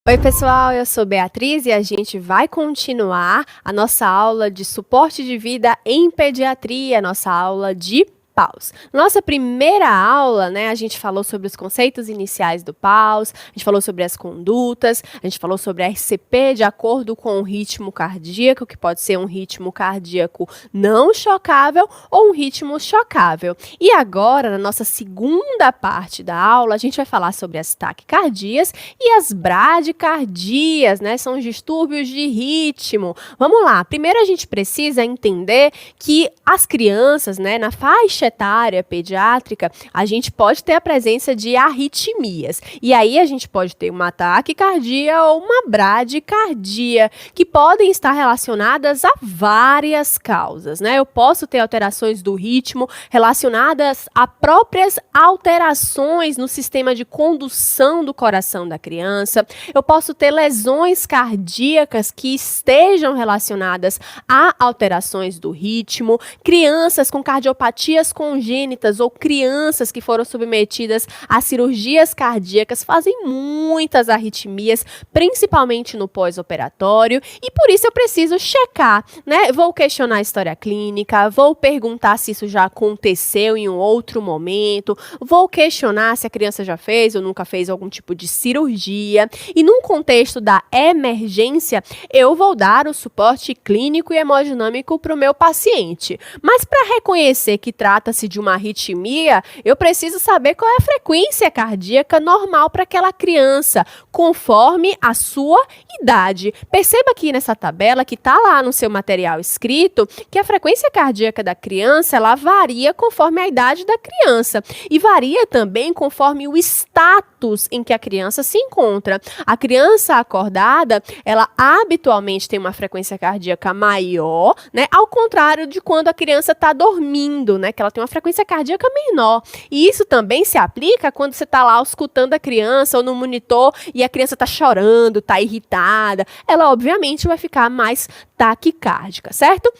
Oi, pessoal, eu sou Beatriz e a gente vai continuar a nossa aula de suporte de vida em pediatria, nossa aula de PAUS. Nossa primeira aula, né, a gente falou sobre os conceitos iniciais do PAUS, a gente falou sobre as condutas, a gente falou sobre a RCP de acordo com o ritmo cardíaco, que pode ser um ritmo cardíaco não chocável ou um ritmo chocável. E agora, na nossa segunda parte da aula, a gente vai falar sobre as taquicardias e as bradicardias, né, são os distúrbios de ritmo. Vamos lá, primeiro a gente precisa entender que as crianças, né, na faixa etária pediátrica, a gente pode ter a presença de arritmias. E aí a gente pode ter uma taquicardia ou uma bradicardia, que podem estar relacionadas a várias causas, né? Eu posso ter alterações do ritmo relacionadas a próprias alterações no sistema de condução do coração da criança. Eu posso ter lesões cardíacas que estejam relacionadas a alterações do ritmo, crianças com cardiopatias congênitas ou crianças que foram submetidas a cirurgias cardíacas fazem muitas arritmias, principalmente no pós-operatório, e por isso eu preciso checar, né? Vou questionar a história clínica, vou perguntar se isso já aconteceu em um outro momento, vou questionar se a criança já fez ou nunca fez algum tipo de cirurgia, e num contexto da emergência, eu vou dar o suporte clínico e hemodinâmico para o meu paciente. Mas para reconhecer que trata-se de uma arritmia, eu preciso saber qual é a frequência cardíaca normal para aquela criança, conforme a sua idade. Perceba aqui nessa tabela que está lá no seu material escrito que a frequência cardíaca da criança, ela varia conforme a idade da criança e varia também conforme o status em que a criança se encontra. A criança acordada, ela habitualmente tem uma frequência cardíaca maior, né? Ao contrário de quando a criança está dormindo, né? Que ela tem uma frequência cardíaca menor. E isso também se aplica quando você está lá escutando a criança ou no monitor e a criança está chorando, está irritada. Ela, obviamente, vai ficar mais taquicárdica, certo?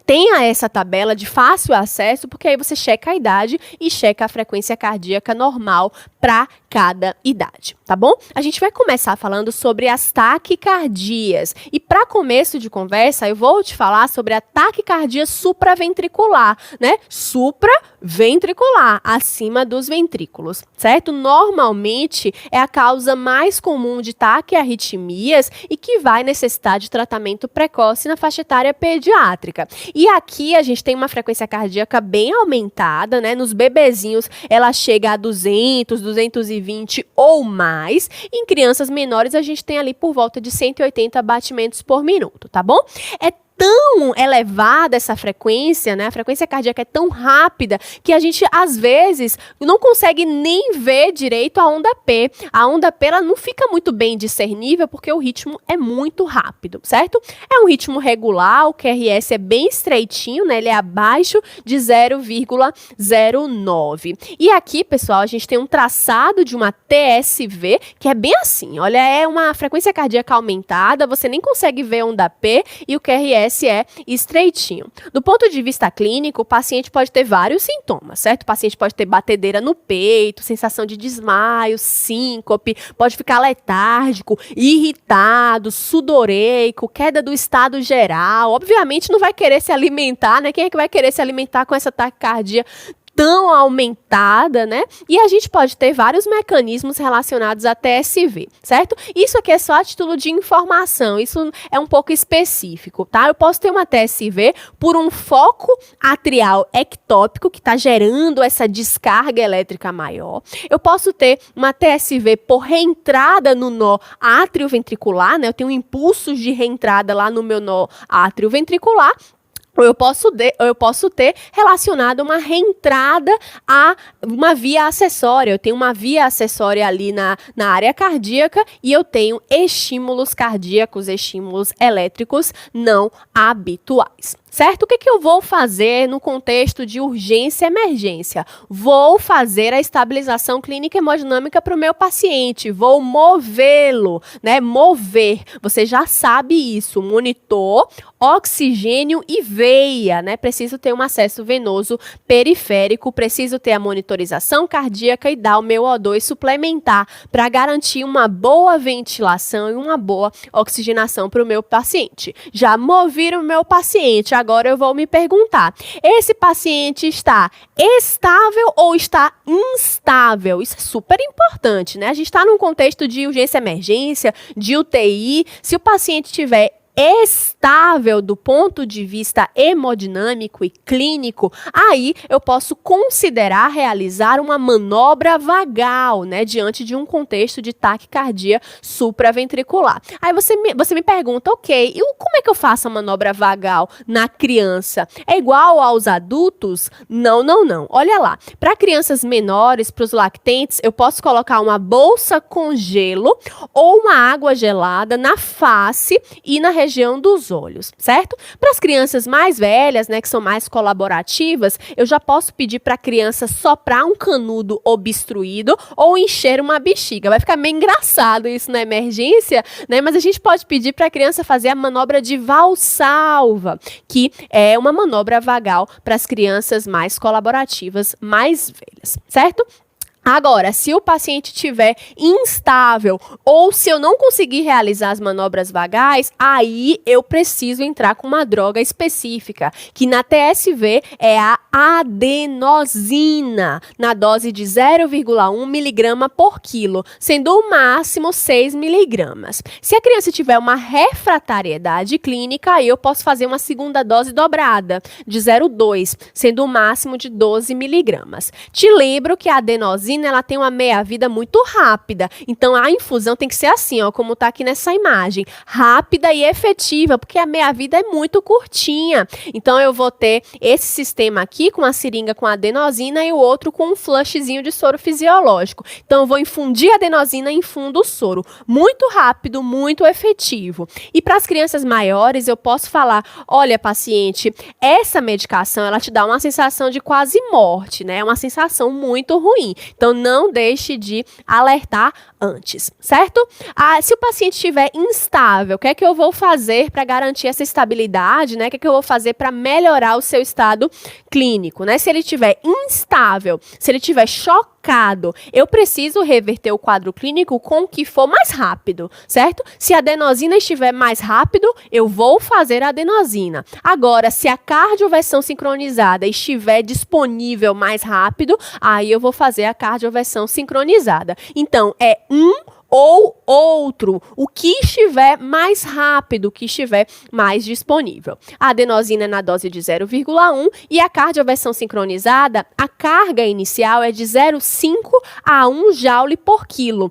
Tenha essa tabela de fácil acesso, porque aí você checa a idade e checa a frequência cardíaca normal para cada idade, tá bom? A gente vai começar falando sobre as taquicardias. E para começo de conversa, eu vou te falar sobre a taquicardia supraventricular, né? Supraventricular, acima dos ventrículos, certo? Normalmente é a causa mais comum de taquiarritmias e que vai necessitar de tratamento precoce na faixa etária pediátrica. E aqui a gente tem uma frequência cardíaca bem aumentada, né? Nos bebezinhos ela chega a 200, 220 ou mais. Em crianças menores a gente tem ali por volta de 180 batimentos por minuto, tá bom? É tão elevada essa frequência, né? A frequência cardíaca é tão rápida que a gente, às vezes, não consegue nem ver direito a onda P. A onda P, ela não fica muito bem discernível porque o ritmo é muito rápido, certo? É um ritmo regular, o QRS é bem estreitinho, né? Ele é abaixo de 0,09. E aqui, pessoal, a gente tem um traçado de uma TSV, que é bem assim, olha, é uma frequência cardíaca aumentada, você nem consegue ver onda P e o QRS é estreitinho. Do ponto de vista clínico, o paciente pode ter vários sintomas, certo? O paciente pode ter batedeira no peito, sensação de desmaio, síncope, pode ficar letárgico, irritado, sudoreico, queda do estado geral. Obviamente não vai querer se alimentar, né? Quem é que vai querer se alimentar com essa taquicardia tão aumentada, né? E a gente pode ter vários mecanismos relacionados à TSV, certo? Isso aqui é só a título de informação, isso é um pouco específico, tá? Eu posso ter uma TSV por um foco atrial ectópico que está gerando essa descarga elétrica maior. Eu posso ter uma TSV por reentrada no nó átrio-ventricular, né? Eu tenho impulsos de reentrada lá no meu nó átrio-ventricular. Ou eu posso ter relacionado uma reentrada a uma via acessória. Eu tenho uma via acessória ali na área cardíaca e eu tenho estímulos cardíacos, estímulos elétricos não habituais. certo? O que eu vou fazer no contexto de urgência e emergência? Vou fazer a estabilização clínica hemodinâmica para o meu paciente, vou movê-lo, né? Mover, você já sabe isso, monitor, oxigênio e veia, né? Preciso ter um acesso venoso periférico, preciso ter a monitorização cardíaca e dar o meu O2 suplementar para garantir uma boa ventilação e uma boa oxigenação para o meu paciente. Já movi o meu paciente, agora eu vou me perguntar, esse paciente está estável ou está instável? Isso é super importante, né? A gente está num contexto de urgência e emergência, de UTI, se o paciente tiver estável do ponto de vista hemodinâmico e clínico, aí eu posso considerar realizar uma manobra vagal, né, diante de um contexto de taquicardia supraventricular. Aí você me pergunta, ok, e como é que eu faço a manobra vagal na criança? É igual aos adultos? Não, não, não. Olha lá, para crianças menores, para os lactentes, eu posso colocar uma bolsa com gelo ou uma água gelada na face e na região dos olhos, certo? Para as crianças mais velhas, né, que são mais colaborativas, eu já posso pedir para a criança soprar um canudo obstruído ou encher uma bexiga. Vai ficar meio engraçado isso na emergência, né? Mas a gente pode pedir para a criança fazer a manobra de Valsalva, que é uma manobra vagal para as crianças mais colaborativas, mais velhas, certo? Agora, se o paciente estiver instável ou se eu não conseguir realizar as manobras vagais, aí eu preciso entrar com uma droga específica, que na TSV é a adenosina, na dose de 0,1 miligrama por quilo, sendo o máximo 6 miligramas. Se a criança tiver uma refratariedade clínica, aí eu posso fazer uma segunda dose dobrada, de 0,2, sendo o máximo de 12 miligramas. Te lembro que a adenosina ela tem uma meia-vida muito rápida, então a infusão tem que ser assim, ó, como tá aqui nessa imagem, rápida e efetiva, porque a meia-vida é muito curtinha. Então eu vou ter esse sistema aqui com a seringa com a adenosina e o outro com um flushzinho de soro fisiológico. Então eu vou infundir a adenosina e infundo o soro. Muito rápido, muito efetivo. E para as crianças maiores eu posso falar, olha paciente, essa medicação ela te dá uma sensação de quase morte, né? É uma sensação muito ruim. Então, não deixe de alertar antes, certo? Se o paciente estiver instável, o que é que eu vou fazer para garantir essa estabilidade, né? O que é que eu vou fazer para melhorar o seu estado clínico, né? Se ele estiver instável, se ele estiver chocado, eu preciso reverter o quadro clínico com o que for mais rápido, certo? Se a adenosina estiver mais rápido, eu vou fazer a adenosina. Agora, se a cardioversão sincronizada estiver disponível mais rápido, aí eu vou fazer a cardioversão sincronizada. Então, é um ou outro, o que estiver mais rápido, o que estiver mais disponível. A adenosina é na dose de 0,1 e a cardioversão sincronizada, a carga inicial é de 0,5 a 1 joule por quilo.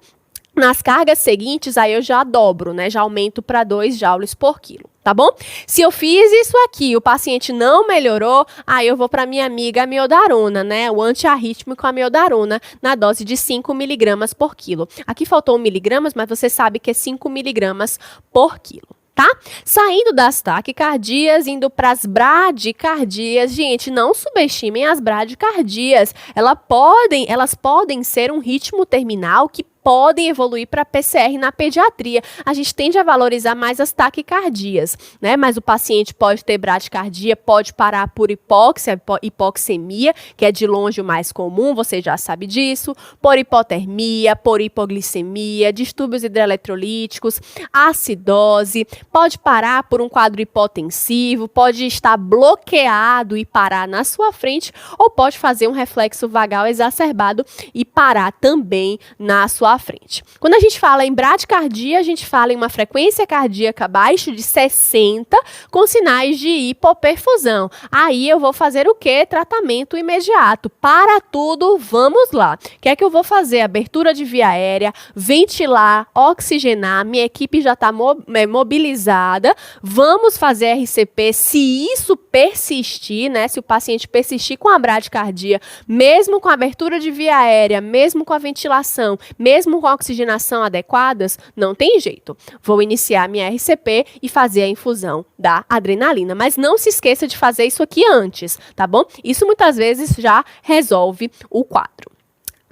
Nas cargas seguintes, aí eu já dobro, né? Já aumento para 2 joules por quilo. Tá bom? Se eu fiz isso aqui, o paciente não melhorou, aí eu vou para minha amiga amiodarona, né? O antiarrítmico amiodarona na dose de 5 miligramas por quilo. Aqui faltou 1 miligramas, mas você sabe que é 5 miligramas por quilo. Tá? Saindo das taquicardias, indo para as bradicardias, gente, não subestimem as bradicardias. Elas podem ser um ritmo terminal que podem evoluir para PCR na pediatria. A gente tende a valorizar mais as taquicardias, né? Mas o paciente pode ter bradicardia, pode parar por hipóxia, hipoxemia, que é de longe o mais comum, você já sabe disso, por hipotermia, por hipoglicemia, distúrbios hidroeletrolíticos, acidose, pode parar por um quadro hipotensivo, pode estar bloqueado e parar na sua frente, ou pode fazer um reflexo vagal exacerbado e parar também na sua frente. Quando a gente fala em bradicardia, a gente fala em uma frequência cardíaca abaixo de 60 com sinais de hipoperfusão. Aí eu vou fazer o quê? Tratamento imediato. Para tudo, vamos lá. O que é que eu vou fazer? Abertura de via aérea, ventilar, oxigenar, minha equipe já está mobilizada. Vamos fazer RCP. Se isso persistir, né? Se o paciente persistir com a bradicardia, mesmo com a abertura de via aérea, mesmo com a ventilação, mesmo mesmo com a oxigenação adequadas, não tem jeito. Vou iniciar minha RCP e fazer a infusão da adrenalina, mas não se esqueça de fazer isso aqui antes, tá bom? Isso muitas vezes já resolve o quadro.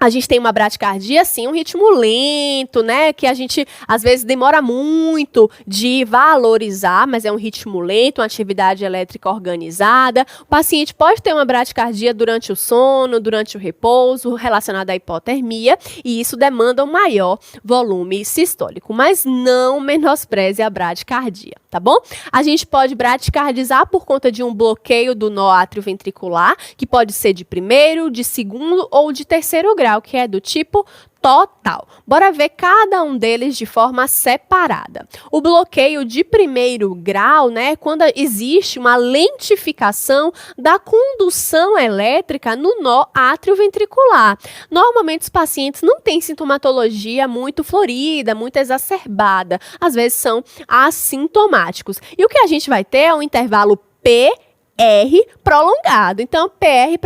A gente tem uma bradicardia, sim, um ritmo lento, né? Que a gente, às vezes, demora muito de valorizar, mas é um ritmo lento, uma atividade elétrica organizada. O paciente pode ter uma bradicardia durante o sono, durante o repouso, relacionada à hipotermia, e isso demanda um maior volume sistólico, mas não menospreze a bradicardia, tá bom? A gente pode bradicardizar por conta de um bloqueio do nó atrioventricular, que pode ser de primeiro, de segundo ou de terceiro grau, que é do tipo total. Bora ver cada um deles de forma separada. O bloqueio de primeiro grau, né, quando existe uma lentificação da condução elétrica no nó atrioventricular. Normalmente os pacientes não têm sintomatologia muito florida, muito exacerbada. Às vezes são assintomáticos. E o que a gente vai ter é um intervalo PR prolongado. Então, PR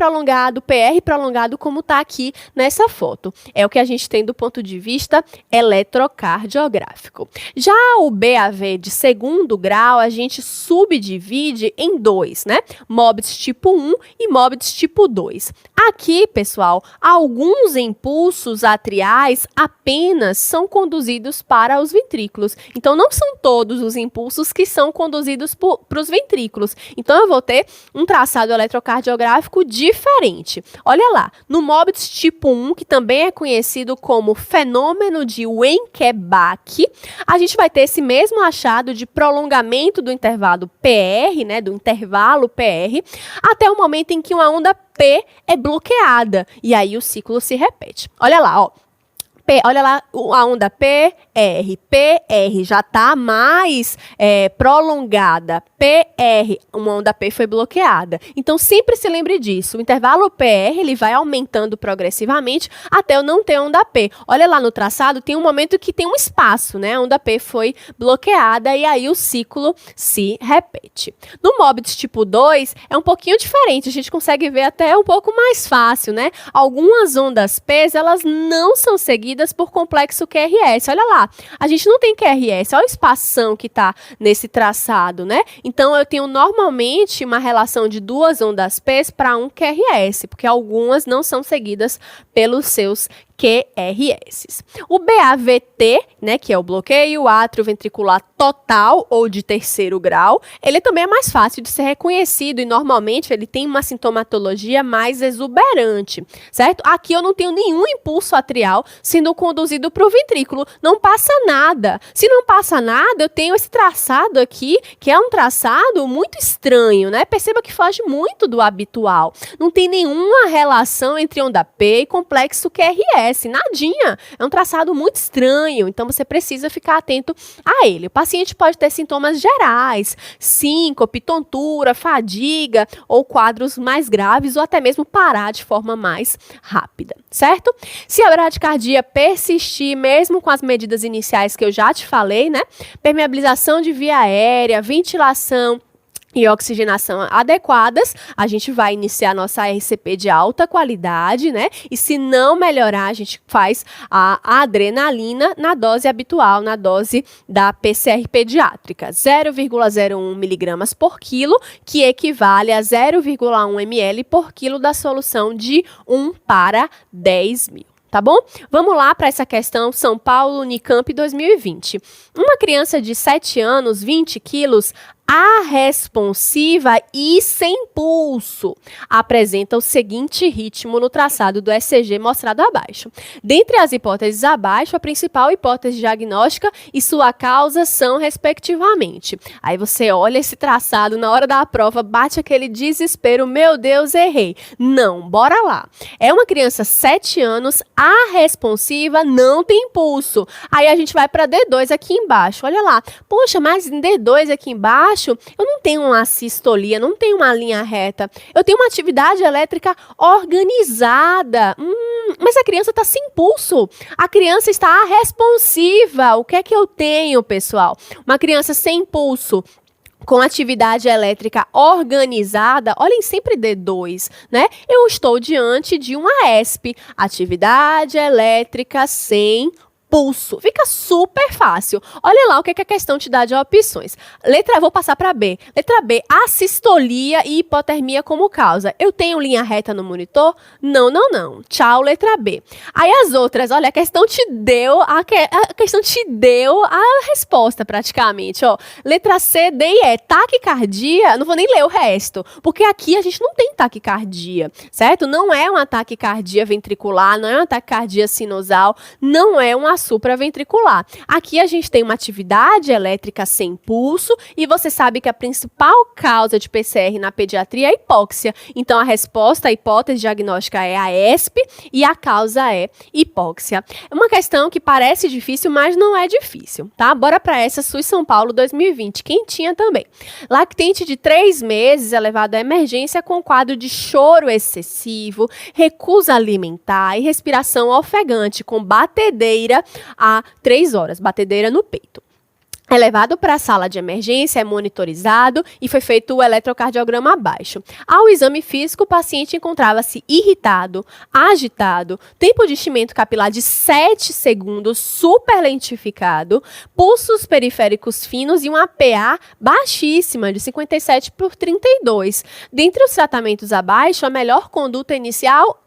prolongado, como está aqui nessa foto. É o que a gente tem do ponto de vista eletrocardiográfico. Já o BAV de segundo grau, a gente subdivide em dois, né? MOBITS tipo 1 e MOBITS tipo 2. Aqui, pessoal, alguns impulsos atriais apenas são conduzidos para os ventrículos. Então, não são todos os impulsos que são conduzidos para os ventrículos. Então, eu vou ter um traçado eletrocardiográfico diferente. Olha lá, no MOBITS tipo 1, que também é conhecido como fenômeno de Wenckebach, a gente vai ter esse mesmo achado de prolongamento do intervalo PR, né, do intervalo PR, até o momento em que uma onda P é bloqueada, e aí o ciclo se repete. Olha lá, ó. Olha lá, a onda PR já está mais prolongada. uma onda P foi bloqueada. Então, sempre se lembre disso. O intervalo PR, ele vai aumentando progressivamente até eu não ter onda P. Olha lá no traçado, tem um momento que tem um espaço, né? A onda P foi bloqueada e aí o ciclo se repete. No MOBITS tipo 2, é um pouquinho diferente. A gente consegue ver até um pouco mais fácil, né? Algumas ondas P, elas não são seguidas por complexo QRS. Olha lá, a gente não tem QRS, olha o espação que está nesse traçado, né? Então, eu tenho normalmente uma relação de duas ondas P para um QRS, porque algumas não são seguidas pelos seus QRS. O BAVT, né, que é o bloqueio atrioventricular total ou de terceiro grau, ele também é mais fácil de ser reconhecido e normalmente ele tem uma sintomatologia mais exuberante, certo? Aqui eu não tenho nenhum impulso atrial sendo conduzido para o ventrículo, não passa nada. Se não passa nada, eu tenho esse traçado aqui, que é um traçado muito estranho, né? Perceba que foge muito do habitual. Não tem nenhuma relação entre onda P e complexo QRS, nadinha. É um traçado muito estranho, então você precisa ficar atento a ele. O paciente pode ter sintomas gerais, síncope, tontura, fadiga ou quadros mais graves ou até mesmo parar de forma mais rápida, certo? Se a bradicardia persistir, mesmo com as medidas iniciais que eu já te falei, né? Permeabilização de via aérea, ventilação e oxigenação adequadas, a gente vai iniciar nossa RCP de alta qualidade, né? E se não melhorar, a gente faz a adrenalina na dose habitual, na dose da PCR pediátrica, 0,01 miligramas por quilo, que equivale a 0,1 ml por quilo da solução de 1 para 10 mil. Tá bom? Vamos lá para essa questão São Paulo Unicamp 2020. Uma criança de 7 anos, 20 quilos, arresponsiva e sem pulso, apresenta o seguinte ritmo no traçado do ECG mostrado abaixo. Dentre as hipóteses abaixo, a principal hipótese diagnóstica e sua causa são respectivamente. Aí você olha esse traçado na hora da prova, bate aquele desespero, meu Deus, errei. Não, bora lá. É uma criança 7 anos, arresponsiva, não tem pulso. Aí a gente vai para D2 aqui embaixo, olha lá. Poxa, mas em D2 aqui embaixo, eu não tenho uma sistolia, não tenho uma linha reta. Eu tenho uma atividade elétrica organizada. Mas a criança está sem pulso. A criança está responsiva. O que é que eu tenho, pessoal? Uma criança sem pulso, com atividade elétrica organizada, olhem sempre D2, né? Eu estou diante de uma ESP, atividade elétrica sem pulso. Fica super fácil. Olha lá o que a questão te dá de opções. Vou passar para B. Letra B, assistolia e hipotermia como causa. Eu tenho linha reta no monitor? Não, não, não. Tchau, letra B. Aí as outras, olha, a questão te deu a resposta praticamente, ó. Letra C, D e E, taquicardia, não vou nem ler o resto, porque aqui a gente não tem taquicardia, certo? Não é uma taquicardia ventricular, não é uma taquicardia sinusal, não é uma supraventricular. Aqui a gente tem uma atividade elétrica sem pulso e você sabe que a principal causa de PCR na pediatria é a hipóxia. Então a resposta, a hipótese diagnóstica é a ESP e a causa é hipóxia. É uma questão que parece difícil, mas não é difícil, tá? Bora para essa SUS São Paulo 2020, quentinha também. Lactente de 3 meses é levado à emergência com quadro de choro excessivo, recusa alimentar e respiração ofegante com batedeira há 3 horas, batedeira no peito. É levado para a sala de emergência, é monitorizado e foi feito o eletrocardiograma abaixo. Ao exame físico, o paciente encontrava-se irritado, agitado, tempo de enchimento capilar de 7 segundos, superlentificado, pulsos periféricos finos e uma PA baixíssima, de 57/32. Dentre os tratamentos abaixo, a melhor conduta inicial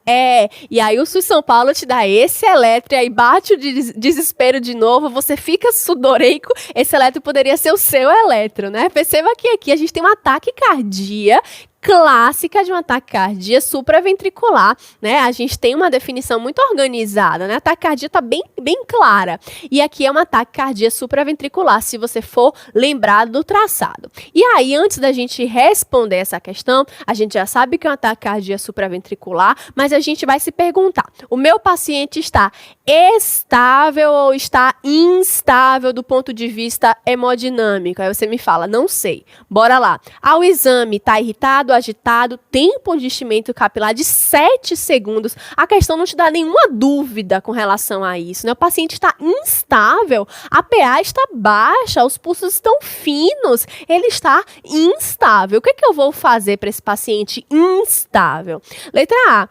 e aí o SUS São Paulo te dá esse eletro, e aí bate o desespero de novo, você fica sudoreico, esse eletro poderia ser o seu eletro, né? Perceba que aqui a gente tem uma taquicardia clássica de uma taquicardia supraventricular, né? A gente tem uma definição muito organizada, né? A taquicardia está bem clara. E aqui é uma taquicardia supraventricular, se você for lembrado do traçado. E aí, antes da gente responder essa questão, a gente já sabe que é uma taquicardia supraventricular, mas a gente vai se perguntar, o meu paciente está estável ou está instável do ponto de vista hemodinâmico? Aí você me fala, não sei. Bora lá. Ao exame, está irritado, agitado, tempo de enchimento capilar de 7 segundos. A questão não te dá nenhuma dúvida com relação a isso, né? O paciente está instável, a PA está baixa, os pulsos estão finos, ele está instável. O que eu vou fazer para esse paciente instável? Letra A.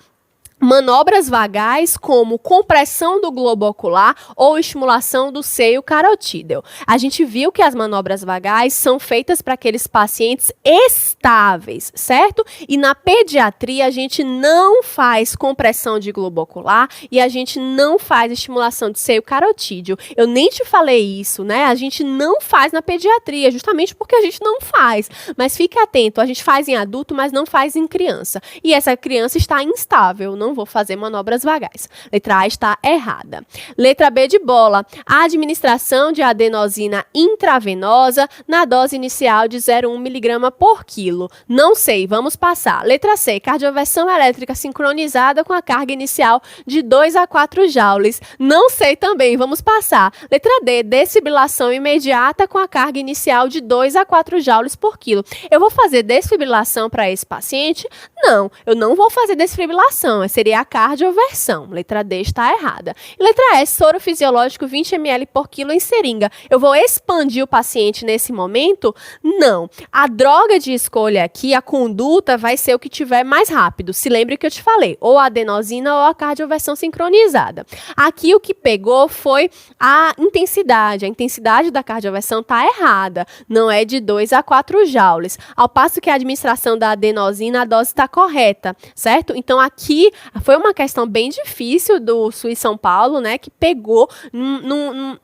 Manobras vagais como compressão do globo ocular ou estimulação do seio carotídeo. A gente viu que as manobras vagais são feitas para aqueles pacientes estáveis, certo? E na pediatria a gente não faz compressão de globo ocular e a gente não faz estimulação de seio carotídeo. Eu nem te falei isso, né? A gente não faz na pediatria, justamente porque a gente não faz. Mas fique atento, a gente faz em adulto, mas não faz em criança. E essa criança está instável, não vou fazer manobras vagais. Letra A está errada. Letra B de bola. A administração de adenosina intravenosa na dose inicial de 0,1 mg por quilo. Não sei, vamos passar. Letra C. Cardioversão elétrica sincronizada com a carga inicial de 2 a 4 joules. Não sei também, vamos passar. Letra D. Desfibrilação imediata com a carga inicial de 2 a 4 joules por quilo. Eu vou fazer desfibrilação para esse paciente? Não, eu não vou fazer desfibrilação. Seria a cardioversão. Letra D está errada. E letra E, soro fisiológico 20 ml por quilo em seringa. Eu vou expandir o paciente nesse momento? Não. A droga de escolha aqui, a conduta, vai ser o que tiver mais rápido. Se lembre que eu te falei, ou a adenosina ou a cardioversão sincronizada. Aqui o que pegou foi a intensidade. A intensidade da cardioversão está errada. Não é de 2 a 4 joules. Ao passo que a administração da adenosina, a dose está correta, certo? Então aqui foi uma questão bem difícil do SUS São Paulo, né, que pegou num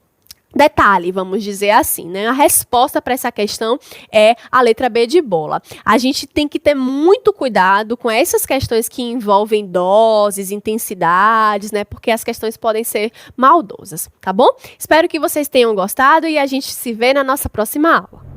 detalhe, vamos dizer assim, né? A resposta para essa questão é a letra B de bola. A gente tem que ter muito cuidado com essas questões que envolvem doses, intensidades, né? Porque as questões podem ser maldosas, tá bom? Espero que vocês tenham gostado e a gente se vê na nossa próxima aula.